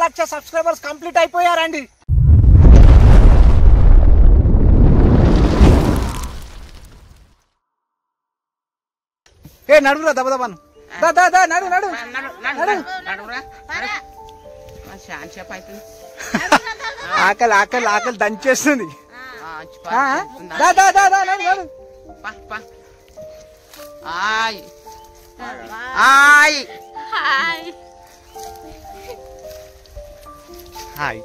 1,00,000 subscribers complete అయిపోయారండి. ఏ నడురా దబదబాను నడు ఆకలి ఆకలి ఆకలి దంచేస్తుంది. హాయ్.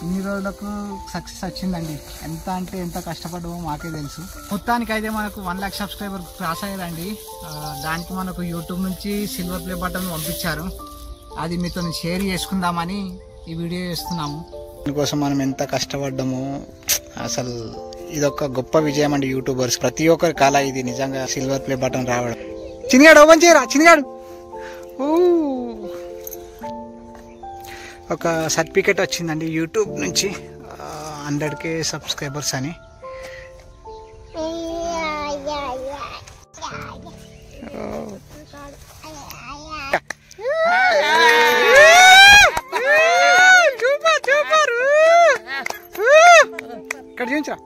ఇన్ని రోజులకు సక్సెస్ వచ్చిందండి. ఎంత అంటే ఎంత కష్టపడ్డామో మాకే తెలుసు. మొత్తానికి అయితే మనకు 1,00,000 సబ్స్క్రైబర్ క్రాస్ అయ్యారండి. దానికి మనకు యూట్యూబ్ నుంచి సిల్వర్ ప్లే బటన్ పంపించారు. అది మీతో షేర్ చేసుకుందామని ఈ వీడియో చేస్తున్నాము. దీనికోసం మనం ఎంత కష్టపడ్డామో అసలు ఇదొక గొప్ప విజయం అండి. యూట్యూబర్స్ ప్రతి ఒక్కరి కళ ఇది నిజంగా సిల్వర్ ప్లే బటన్ రావడం. చిన్నగాడు ఓపెన్ చేయరా చిన్నగాడు. ఒక సర్టిఫికేట్ వచ్చిందండి యూట్యూబ్ నుంచి 100K సబ్స్క్రైబర్స్ అని. ఇక్కడ చూపించరా.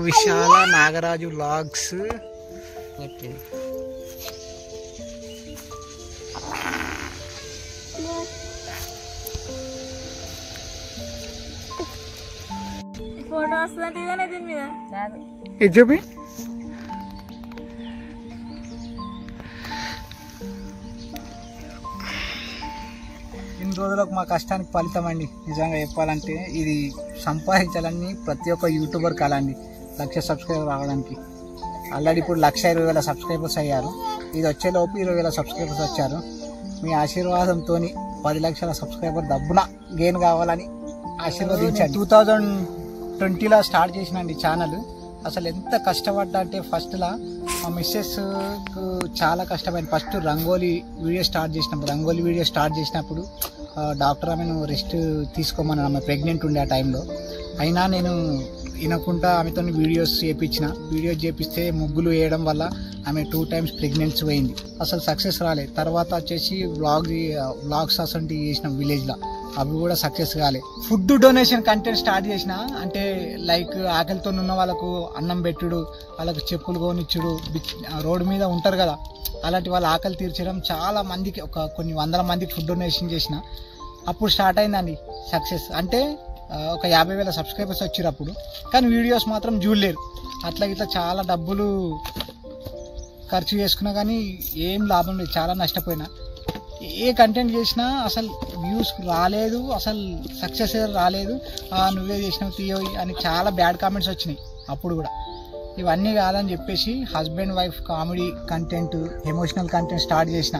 విశాల నాగరాజు వ్లాగ్స్ ఫోటో వస్తుందంటే దీని మీద ఇది చూపి. ఇన్ని రోజులకు మా కష్టానికి ఫలితం అండి. నిజంగా చెప్పాలంటే ఇది సంపాదించాలని ప్రతి ఒక్క యూట్యూబర్ కళ అండి. 1,00,000 సబ్స్క్రైబర్ రావడానికి. ఆల్రెడీ ఇప్పుడు 1,20,000 సబ్స్క్రైబర్స్ అయ్యారు. ఇది వచ్చేలోపు 20,000 సబ్స్క్రైబర్స్ వచ్చారు. మీ ఆశీర్వాదంతో 10,00,000 సబ్స్క్రైబర్ దబ్బున గెయిన్ కావాలని ఆశీర్వదించాను. 2020లో స్టార్ట్ చేసినండి ఛానల్. అసలు ఎంత కష్టపడ్డా అంటే ఫస్ట్లా మా మిస్సెస్ చాలా కష్టపడింది. ఫస్ట్ రంగోలీ వీడియో స్టార్ట్ చేసినప్పుడు డాక్టర్ ఆమెను రెస్ట్ తీసుకోమని, ఆమె ప్రెగ్నెంట్ ఉండే ఆ టైంలో. అయినా నేను వినకుండా ఆమెతో వీడియోస్ చేపిస్తే ముగ్గులు వేయడం వల్ల ఆమె 2 times ప్రెగ్నెన్సీ పోయింది. అసలు సక్సెస్ రాలేదు. తర్వాత వచ్చేసి వ్లాగ్స్ అసలు చేసిన విలేజ్లో, అవి కూడా సక్సెస్ కాలే. ఫుడ్ డొనేషన్ కంటెంట్ స్టార్ట్ చేసిన, అంటే లైక్ ఆకలితో ఉన్న వాళ్ళకు అన్నం పెట్టుడు, వాళ్ళకు చెప్పులు కొనిచ్చుడు, రోడ్డు మీద ఉంటారు కదా అలాంటి వాళ్ళ ఆకలి తీర్చడం. చాలా మందికి కొన్ని వందల మందికి ఫుడ్ డొనేషన్ చేసిన. అప్పుడు స్టార్ట్ అయిందండి సక్సెస్. అంటే ఒక 50,000 సబ్స్క్రైబర్స్ వచ్చారు అప్పుడు. కానీ వీడియోస్ మాత్రం చూడలేరు. అట్లా ఇట్లా చాలా డబ్బులు ఖర్చు చేసుకున్నా కానీ ఏం లాభం లేదు. చాలా నష్టపోయినా. ఏ కంటెంట్ చేసినా అసలు వ్యూస్ రాలేదు, అసలు సక్సెస్ రాలేదు. నువ్వే చేసినావు తీయో అని చాలా బ్యాడ్ కామెంట్స్ వచ్చినాయి అప్పుడు కూడా. ఇవన్నీ కాదని చెప్పేసి husband wife comedy content, emotional content start చేసిన.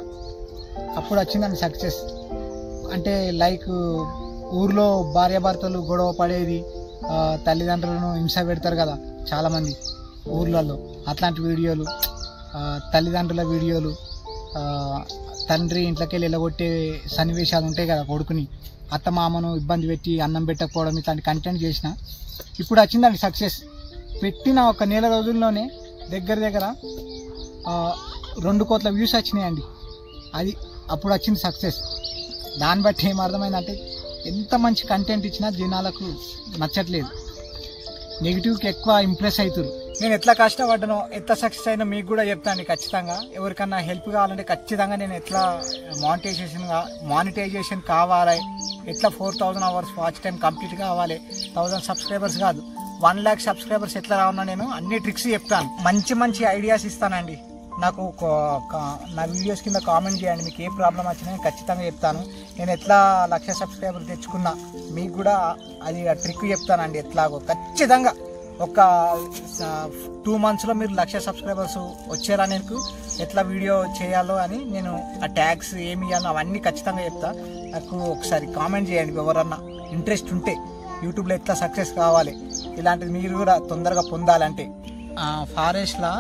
అప్పుడు వచ్చిందండి సక్సెస్. అంటే లైక్ ఊర్లో భార్యాభర్తలు గొడవ పడేది, తల్లిదండ్రులను హింస పెడతారు కదా చాలామంది ఊర్లలో. అట్లాంటి వీడియోలు, తల్లిదండ్రుల వీడియోలు, తండ్రి ఇంట్లోకి వెళ్ళి ఎలగొట్టే సన్నివేశాలు ఉంటాయి కదా, కొడుకుని అత్తమామను ఇబ్బంది పెట్టి అన్నం పెట్టకపోవడం, ఇట్లాంటి కంటెంట్ చేసిన. ఇప్పుడు వచ్చిందండి సక్సెస్. పెట్టిన ఒక నెల రోజుల్లోనే దగ్గర 2 కోట్ల వ్యూస్ వచ్చినాయండి. అది అప్పుడు వచ్చింది సక్సెస్. దాన్ని బట్టి ఏం అర్థమైందంటే ఎంత మంచి కంటెంట్ ఇచ్చినా జనాలకు నచ్చట్లేదు, నెగిటివ్కి ఎక్కువ ఇంప్రెస్ అవుతారు. నేను ఎట్లా కష్టపడ్డానో, ఎంత సక్సెస్ అయినా మీకు కూడా చెప్తాను ఖచ్చితంగా. ఎవరికన్నా హెల్ప్ కావాలంటే ఖచ్చితంగా నేను ఎట్లా మానిటైజేషన్ కావాలి, ఎట్లా 4,000 hours వాచ్ టైం కంప్లీట్ కావాలి, 1,000 సబ్స్క్రైబర్స్ కాదు 1,00,000 సబ్స్క్రైబర్స్ ఎట్లా రావన్నా నేను అన్ని ట్రిక్స్ చెప్తాను. మంచి ఐడియాస్ ఇస్తానండి. నాకు నా వీడియోస్ కింద కామెంట్ చేయండి. మీకు ఏ ప్రాబ్లం వచ్చినా నేను ఖచ్చితంగా చెప్తాను. నేను ఎట్లా 1,00,000 సబ్స్క్రైబర్ తెచ్చుకున్నా మీకు కూడా అది ట్రిక్ చెప్తానండి. ఎట్లాగో ఖచ్చితంగా ఒక 2 monthsలో మీరు 1,00,000 సబ్స్క్రైబర్స్ వచ్చేలా నేను ఎట్లా వీడియో చేయాలో అని నేను ఆ ట్యాగ్స్ ఏమి ఇవ్వాలో అవన్నీ ఖచ్చితంగా చెప్తా. నాకు ఒకసారి కామెంట్ చేయండి ఎవరన్నా ఇంట్రెస్ట్ ఉంటే. యూట్యూబ్లో ఎట్లా సక్సెస్ కావాలి, ఇలాంటిది మీరు కూడా తొందరగా పొందాలంటే. ఫారెస్ట్లో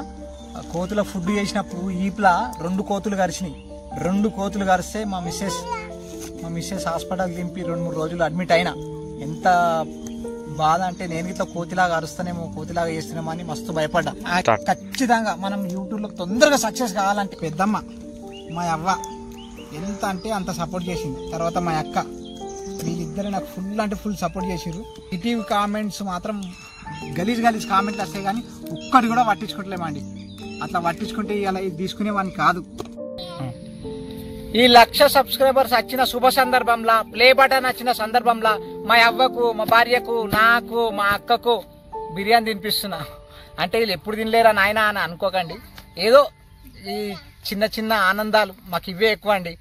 కోతుల ఫుడ్ చేసినప్పుడు ఈప్లా 2 కోతులు కరిచినాయి. 2 కోతులు కరిస్తే మా మిస్సెస్ హాస్పిటల్ దింపి 2-3 రోజులు అడ్మిట్ అయినా. ఎంత బాధ అంటే నేను ఇట్లా కోతిలాగా అరుస్తానేమో, కోతిలాగా చేస్తున్నామో అని మస్తు భయపడ్డా. ఖచ్చితంగా మనం యూట్యూబ్లో తొందరగా సక్సెస్ కావాలంటే పెద్దమ్మ మా అవ్వ ఎంత అంటే అంత సపోర్ట్ చేసింది. తర్వాత మా అక్క, వీళ్ళిద్దరు నాకు ఫుల్ అంటే ఫుల్ సపోర్ట్ చేసిర్రు. నెగిటివ్ కామెంట్స్ మాత్రం గలీజ్ కామెంట్లు వస్తాయి కానీ ఒక్కటి కూడా పట్టించుకోవట్లేమండి. అట్లా పట్టించుకుంటే ఇలా తీసుకునేవాడిని కాదు. ఈ 1,00,000 సబ్స్క్రైబర్స్ వచ్చిన శుభ సందర్భంలో, ప్లే బటన్ వచ్చిన సందర్భంలో మా అవ్వకు, మా భార్యకు, నాకు, మా అక్కకు బిర్యానీ తినిపిస్తున్నా. అంటే వీళ్ళు ఎప్పుడు తినలేరా నాయన అని అనుకోకండి. ఏదో ఈ చిన్న చిన్న ఆనందాలు మాకు ఇవే ఎక్కువ అండి.